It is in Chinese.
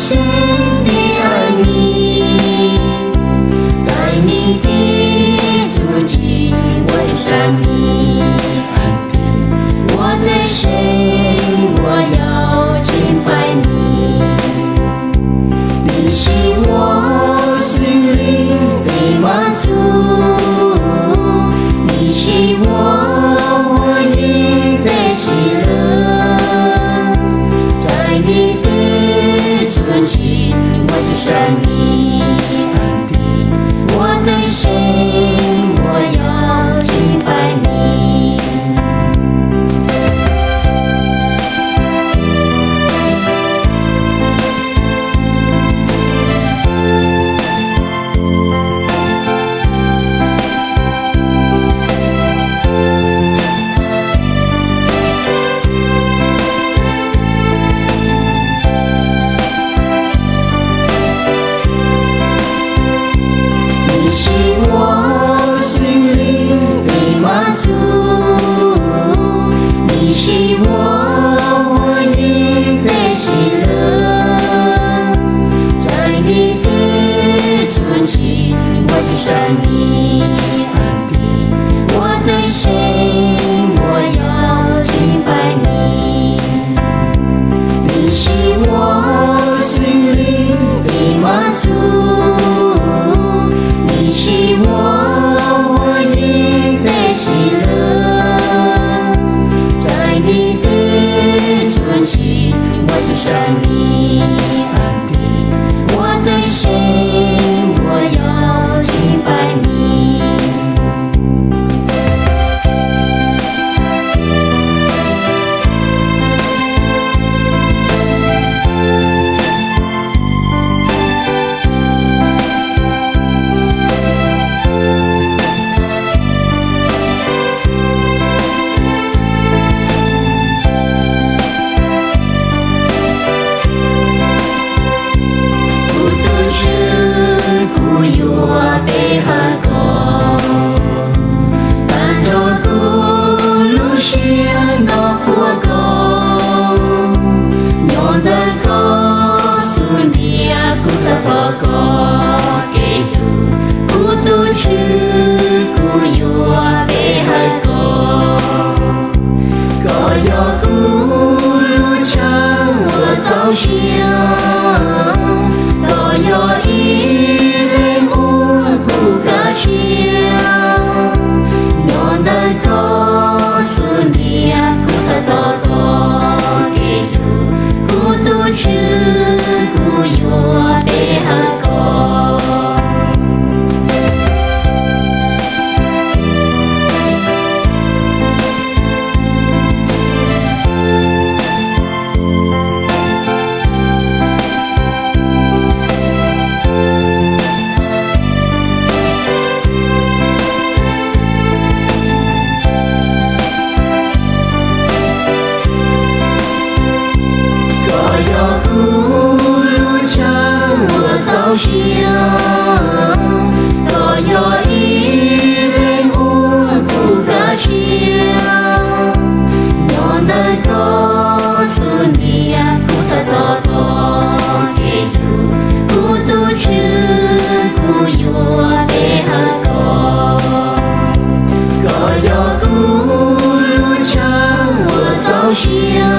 神的爱你，在你的足迹，我是山你安定，我的神，我要敬拜你，你是我心灵的满足，你是我唯一的喜乐，在你的足迹，我是山你安定，我的神，我要敬拜你。你是我心灵的满足，你是我唯一的喜乐，在你的足迹，我是山你安定，我的神，我要敬拜你，你是我心灵的满足，你是我唯一的喜乐，在你的足迹，我是山你安定，我的神，我要敬拜你。我